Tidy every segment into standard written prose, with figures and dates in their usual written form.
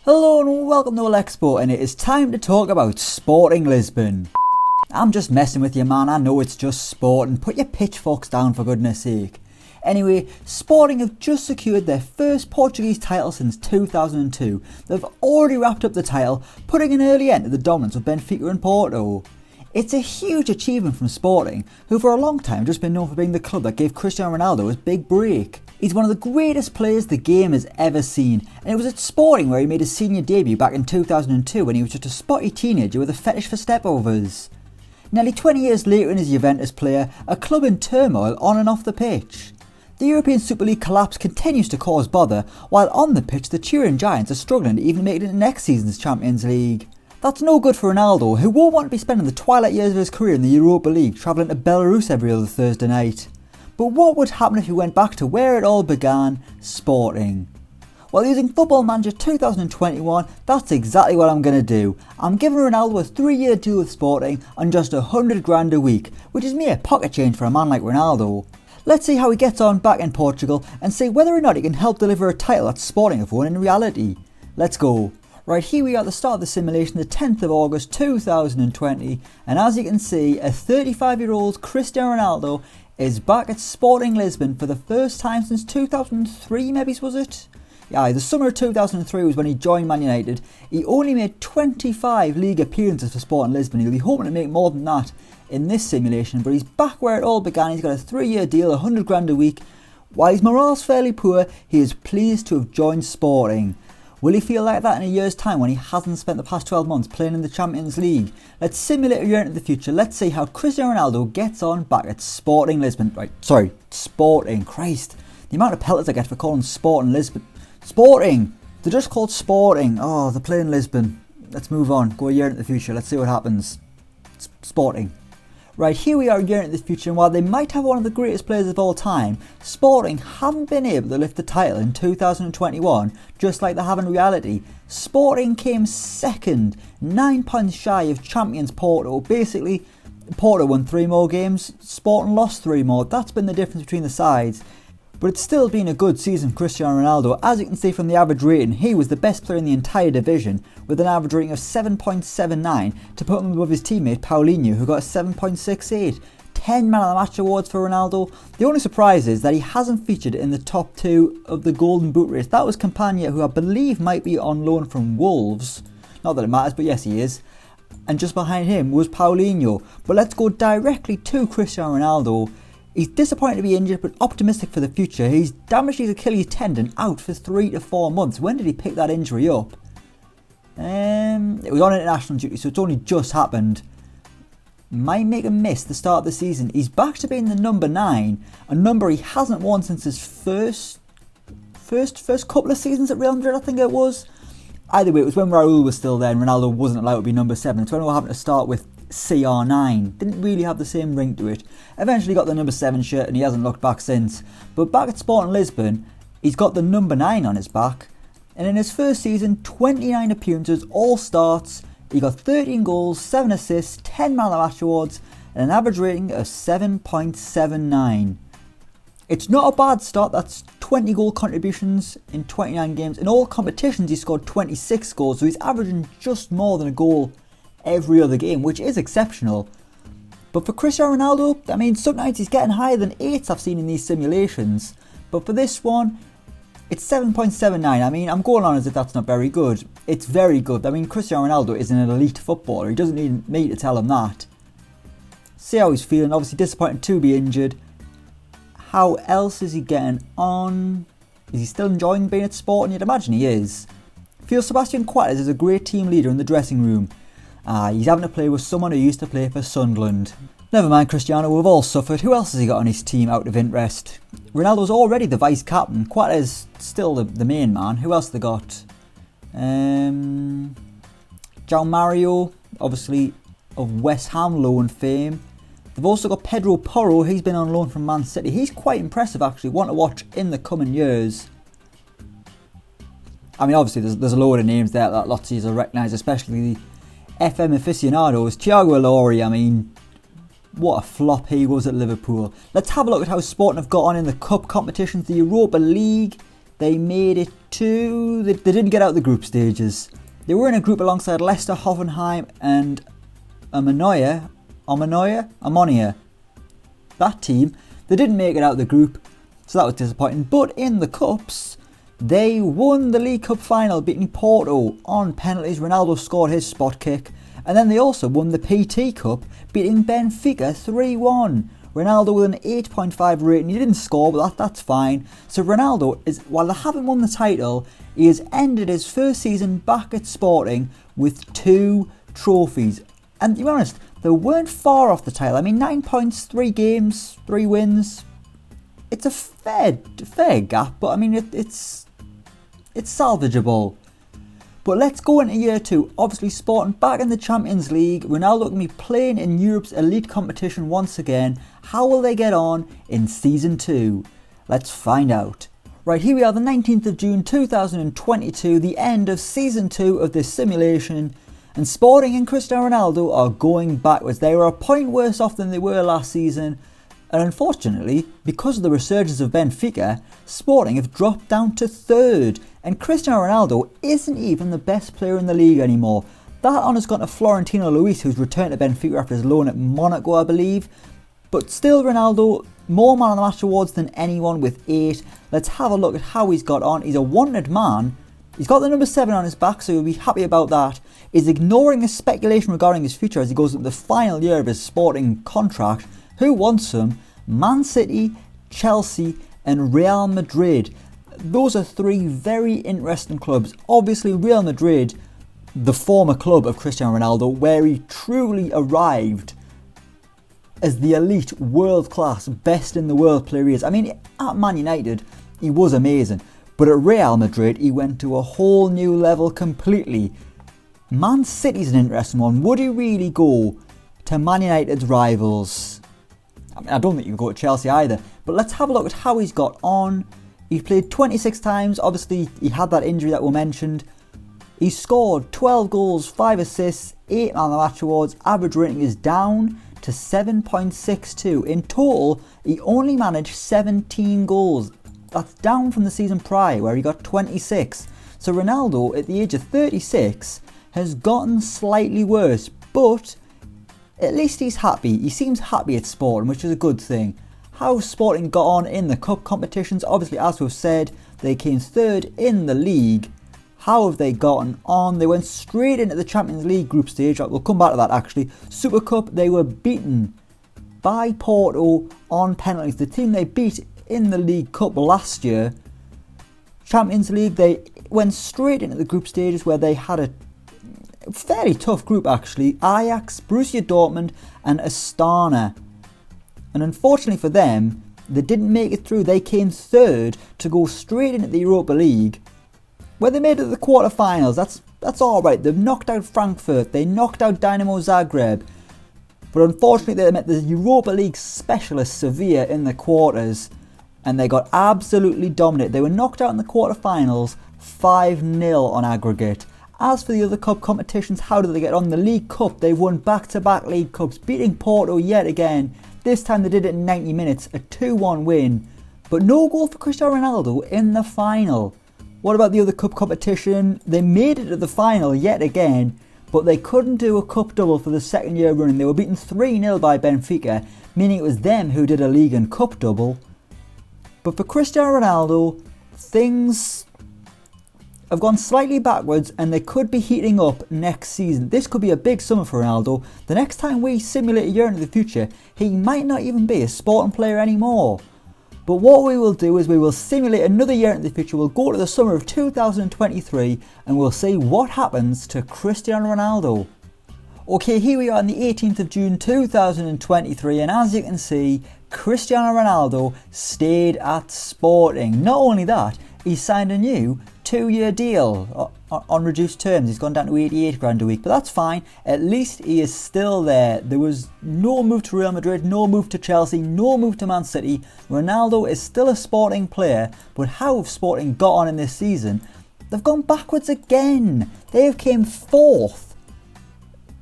Hello and welcome to Elecspo, and it is time to talk about Sporting Lisbon. I'm just messing with you, man. I know it's just sport, and put your pitchforks down for goodness sake. Anyway, Sporting have just secured their first Portuguese title since 2002. They've already wrapped up the title, putting an early end to the dominance of Benfica and Porto. It's a huge achievement from Sporting, who for a long time have just been known for being the club that gave Cristiano Ronaldo his big break. He's one of the greatest players the game has ever seen, and it was at Sporting where he made his senior debut back in 2002 when he was just a spotty teenager with a fetish for stepovers. Nearly 20 years later in his Juventus player, a club in turmoil on and off the pitch. The European Super League collapse continues to cause bother, while on the pitch the Turin Giants are struggling to even make it into next season's Champions League. That's no good for Ronaldo, who won't want to be spending the twilight years of his career in the Europa League, travelling to Belarus every other Thursday night. But what would happen if he went back to where it all began, Sporting? Well, using Football Manager 2021, that's exactly what I'm going to do. I'm giving Ronaldo a 3-year deal with Sporting on just $100,000 a week, which is mere pocket change for a man like Ronaldo. Let's see how he gets on back in Portugal and see whether or not he can help deliver a title that Sporting have won in reality. Let's go. Right, here we are at the start of the simulation, the 10th of August 2020, and as you can see, a 35-year-old Cristiano Ronaldo is back at Sporting Lisbon for the first time since 2003, maybe was it? Yeah, the summer of 2003 was when he joined Man United. He only made 25 league appearances for Sporting Lisbon. He'll be hoping to make more than that in this simulation, but he's back where it all began. He's got a 3-year deal, $100,000 a week. While his morale's fairly poor, he is pleased to have joined Sporting. Will he feel like that in a year's time when he hasn't spent the past 12 months playing in the Champions League? Let's simulate a year into the future. Let's see how Cristiano Ronaldo gets on back at Sporting Lisbon. Sporting. Christ. The amount of pelters I get for calling Sporting Lisbon. Sporting! They're just called Sporting. Oh, they're playing Lisbon. Let's move on. Go a year into the future. Let's see what happens. Sporting. Right, here we are a year into the future, and while they might have one of the greatest players of all time, Sporting haven't been able to lift the title in 2021, just like they have in reality. Sporting came second, 9 points shy of champions Porto. Basically, Porto won 3 more games, Sporting lost 3 more. That's been the difference between the sides. But it's still been a good season for Cristiano Ronaldo. As you can see from the average rating, he was the best player in the entire division, with an average rating of 7.79 to put him above his teammate Paulinho, who got a 7.68. 10 Man of the Match awards for Ronaldo. The only surprise is that he hasn't featured in the top 2 of the Golden Boot race. That was Campagna, who I believe might be on loan from Wolves. Not that it matters, but yes, he is. And just behind him was Paulinho. But let's go directly to Cristiano Ronaldo. He's disappointed to be injured, but optimistic for the future. He's damaged his Achilles tendon, out for 3 to 4 months. When did he pick that injury up? It was on international duty, so it's only just happened. Might make him miss the start of the season. He's back to being the number 9, a number he hasn't worn since his first couple of seasons at Real Madrid, I think it was. Either way, it was when Raul was still there and Ronaldo wasn't allowed to be number 7. It's when we were having to start with CR9. Didn't really have the same ring to it. Eventually got the number 7 shirt and he hasn't looked back since. But back at Sporting Lisbon, he's got the number 9 on his back. And in his first season, 29 appearances, all starts. He got 13 goals, 7 assists, 10 Man of the Match awards, and an average rating of 7.79. It's not a bad start. That's 20 goal contributions in 29 games. In all competitions, he scored 26 goals, so he's averaging just more than a goal every other game, which is exceptional. But for Cristiano Ronaldo, I mean, sometimes he's getting higher than 8s I've seen in these simulations. But for this one, it's 7.79. I mean, I'm going on as if that's not very good. It's very good. I mean, Cristiano Ronaldo is an elite footballer. He doesn't need me to tell him that. See how he's feeling. Obviously disappointed to be injured. How else is he getting on? Is he still enjoying being at Sporting? You'd imagine he is. Feels Sebastian Coates is a great team leader in the dressing room. He's having to play with someone who used to play for Sunderland. Never mind Cristiano, we've all suffered. Who else has he got on his team out of interest? Ronaldo's already the vice captain. Coates is still the main man. Who else they got? João Mario, obviously of West Ham loan fame. They've also got Pedro Porro. He's been on loan from Man City. He's quite impressive actually. One to watch in the coming years. I mean, obviously there's a load of names there that lots of you will recognise, especially the FM aficionados. Thiago Ilori, I mean, what a flop he was at Liverpool. Let's have a look at how Sporting have got on in the cup competitions. The Europa League they made it to... They didn't get out of the group stages. They were in a group alongside Leicester, Hoffenheim and Ammonia. That team, they didn't make it out of the group, so that was disappointing. But in the cups, they won the League Cup final, beating Porto on penalties. Ronaldo scored his spot kick. And then they also won the PT Cup, beating Benfica 3-1. Ronaldo with an 8.5 rating. He didn't score, but that's fine. So Ronaldo, while they haven't won the title, he has ended his first season back at Sporting with 2 trophies. And to be honest, they weren't far off the title. I mean, 9 points, 3 games, 3 wins. It's a fair gap, but I mean, it's salvageable. But let's go into year 2. Obviously, Sporting back in the Champions League. Ronaldo can be playing in Europe's elite competition once again. How will they get on in Season 2? Let's find out. Right, here we are, the 19th of June 2022, the end of Season 2 of this simulation. And Sporting and Cristiano Ronaldo are going backwards. They are a point worse off than they were last season. And unfortunately, because of the resurgence of Benfica, Sporting have dropped down to 3rd. And Cristiano Ronaldo isn't even the best player in the league anymore. That honour's gone to Florentino Luis, who's returned to Benfica after his loan at Monaco, I believe. But still, Ronaldo, more man of the match awards than anyone with 8. Let's have a look at how he's got on. He's a wanted man. He's got the number 7 on his back, so you'll be happy about that. He's ignoring the speculation regarding his future as he goes into the final year of his Sporting contract. Who wants him? Man City, Chelsea and Real Madrid. Those are 3 very interesting clubs. Obviously Real Madrid, the former club of Cristiano Ronaldo, where he truly arrived as the elite, world-class, best in the world player he is. I mean, at Man United, he was amazing. But at Real Madrid, he went to a whole new level completely. Man City's an interesting one. Would he really go to Man United's rivals? I mean, I don't think he would go to Chelsea either. But let's have a look at how he's got on. He's played 26 times. Obviously, he had that injury that we mentioned. He scored 12 goals, 5 assists, 8 man of the match awards. Average rating is down to 7.62. In total, he only managed 17 goals. That's down from the season prior where he got 26. So Ronaldo, at the age of 36, has gotten slightly worse. But at least he's happy. He seems happy at Sporting, which is a good thing. How Sporting got on in the cup competitions, obviously as we've said, they came 3rd in the league. How have they gotten on? They went straight into the Champions League group stage. We'll come back to that actually. Super Cup, they were beaten by Porto on penalties. The team they beat in the League Cup last year. Champions League, they went straight into the group stages where they had a fairly tough group actually. Ajax, Borussia Dortmund and Astana. And unfortunately for them, they didn't make it through. They came 3rd to go straight into the Europa League, where they made it to the quarterfinals. That's alright. They've knocked out Frankfurt. They knocked out Dynamo Zagreb. But unfortunately they met the Europa League specialist Sevilla in the quarters. And they got absolutely dominated. They were knocked out in the quarterfinals 5-0 on aggregate. As for the other cup competitions, how did they get on? The League Cup, they've won back-to-back League Cups, beating Porto yet again. This time they did it in 90 minutes, a 2-1 win. But no goal for Cristiano Ronaldo in the final. What about the other cup competition? They made it to the final yet again, but they couldn't do a cup double for the second year running. They were beaten 3-0 by Benfica, meaning it was them who did a league and cup double. But for Cristiano Ronaldo, things have gone slightly backwards and they could be heating up next season. This could be a big summer for Ronaldo. The next time we simulate a year into the future, he might not even be a Sporting player anymore. But what we will do is we will simulate another year into the future. We'll go to the summer of 2023 and we'll see what happens to Cristiano Ronaldo. Okay, here we are on the 18th of June 2023 and as you can see, Cristiano Ronaldo stayed at Sporting. Not only that, he signed a new 2-year deal on reduced terms. He's gone down to 88 grand a week, but that's fine. At least he is still there. There was no move to Real Madrid, no move to Chelsea, no move to Man City. Ronaldo is still a Sporting player, but how have Sporting got on in this season? They've gone backwards again. They have came 4th.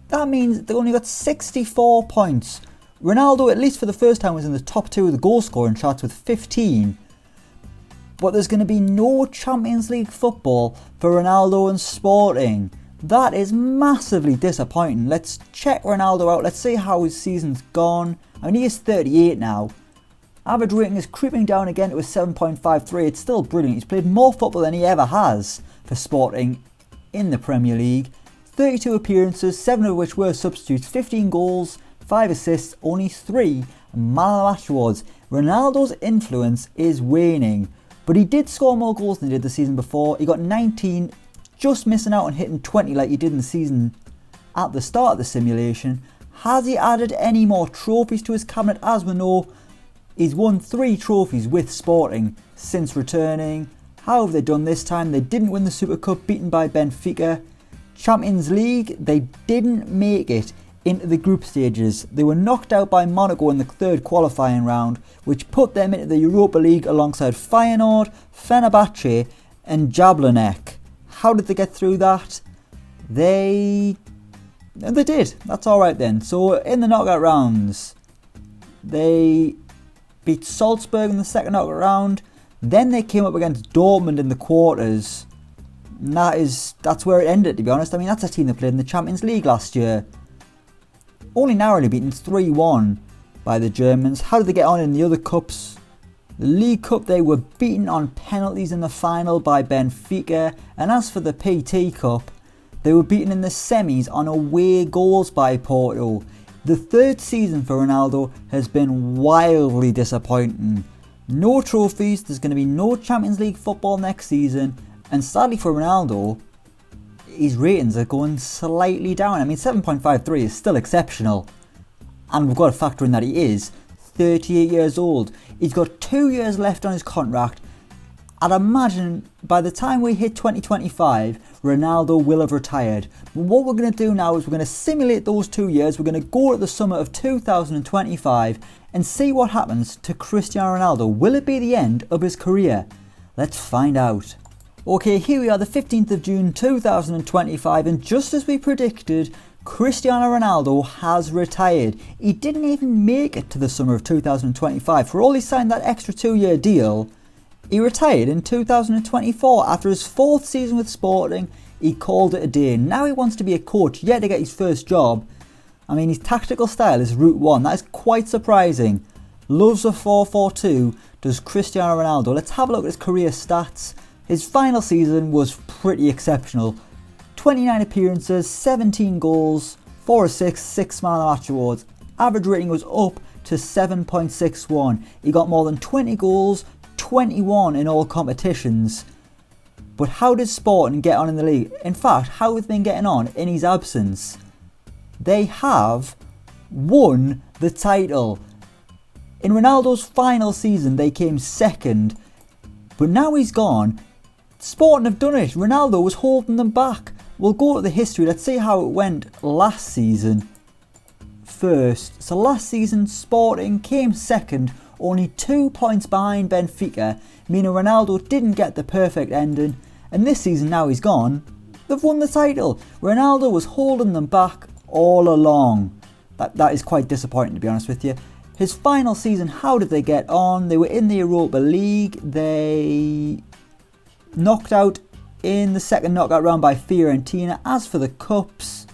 That means they only got 64 points. Ronaldo, at least for the first time, was in the top 2 of the goal scoring charts with 15. but there's going to be no Champions League football for Ronaldo and Sporting. That is massively disappointing. Let's check Ronaldo out. Let's see how his season's gone. I mean, he is 38 now. Average rating is creeping down again to a 7.53. It's still brilliant. He's played more football than he ever has for Sporting in the Premier League. 32 appearances, 7 of which were substitutes, 15 goals, 5 assists, only 3 man of the match awards. Ronaldo's influence is waning, but he did score more goals than he did the season before. He got 19, just missing out on hitting 20 like he did in the season at the start of the simulation. Has he added any more trophies to his cabinet? As we know, he's won 3 trophies with Sporting since returning. How have they done this time? They didn't win the Super Cup, beaten by Benfica. Champions League, they didn't make it into the group stages. They were knocked out by Monaco in the 3rd qualifying round, which put them into the Europa League alongside Feyenoord, Fenerbahce and Jablonec. How did they get through that? They did. That's alright then. So in the knockout rounds, they beat Salzburg in the 2nd knockout round. Then they came up against Dortmund in the quarters. And that's where it ended, to be honest. I mean, that's a team that played in the Champions League last year. Only narrowly beaten 3-1 by the Germans. How did they get on in the other cups? The League Cup, they were beaten on penalties in the final by Benfica. And as for the PT Cup, they were beaten in the semis on away goals by Porto. The 3rd season for Ronaldo has been wildly disappointing. No trophies, there's going to be no Champions League football next season. And sadly for Ronaldo, his ratings are going slightly down. I mean, 7.53 is still exceptional. And we've got to factor in that he is 38 years old. He's got 2 years left on his contract. I'd imagine by the time we hit 2025, Ronaldo will have retired. But what we're going to do now is we're going to simulate those 2 years. We're going to go to the summer of 2025 and see what happens to Cristiano Ronaldo. Will it be the end of his career? Let's find out. Okay, here we are, the 15th of June 2025, and just as we predicted, Cristiano Ronaldo has retired. He didn't even make it to the summer of 2025. For all he signed that extra 2-year deal, he retired in 2024. After his 4th season with Sporting, he called it a day. Now he wants to be a coach, yet to get his first job. I mean, his tactical style is Route 1. That is quite surprising. Loves a 4-4-2, does Cristiano Ronaldo. Let's have a look at his career stats. His final season was pretty exceptional. 29 appearances, 17 goals, 4 assists, 6 man of the match awards. Average rating was up to 7.61. He got more than 20 goals, 21 in all competitions. But how did Sporting get on in the league? In fact, how have they been getting on in his absence? They have won the title. In Ronaldo's final season, they came 2nd. But now he's gone. Sporting have done it. Ronaldo was holding them back. We'll go to the history. Let's see how it went last season first. So last season, Sporting came 2nd, only 2 points behind Benfica, meaning Ronaldo didn't get the perfect ending. And this season, now he's gone, they've won the title. Ronaldo was holding them back all along. That is quite disappointing, to be honest with you. His final season, how did they get on? They were in the Europa League. They knocked out in the 2nd knockout round by Fiorentina. As for the cups,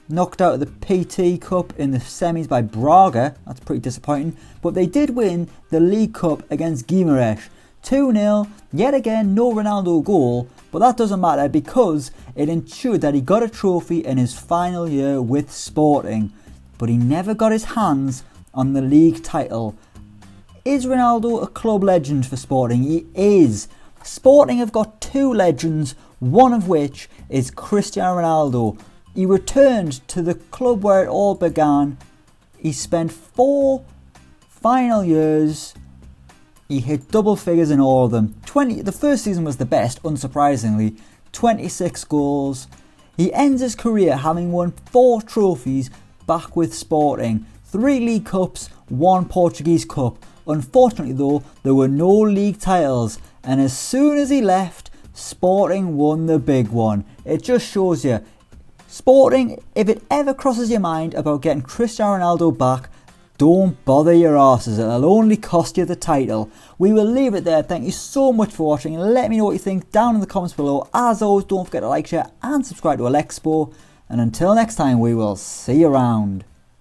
knocked out of the PT Cup in the semis by Braga. That's pretty disappointing. But they did win the League Cup against Guimarães. 2-0. Yet again, no Ronaldo goal. But that doesn't matter because it ensured that he got a trophy in his final year with Sporting. But he never got his hands on the league title. Is Ronaldo a club legend for Sporting? He is. Sporting have got 2 legends, one of which is Cristiano Ronaldo. He returned to the club where it all began. He spent 4 final years. He hit double figures in all of them. The first season was the best, unsurprisingly. 26 goals. He ends his career having won 4 trophies back with Sporting. 3 League Cups, 1 Portuguese Cup. Unfortunately though, there were no league titles, and as soon as he left, Sporting won the big one. It just shows you, Sporting, if it ever crosses your mind about getting Cristiano Ronaldo back, Don't bother your arses, it'll only cost you the title. We will leave it there. Thank you so much for watching, and let me know what you think down in the comments below. As always, don't forget to like, share and subscribe to Elecspo. And until next time, we will see you around.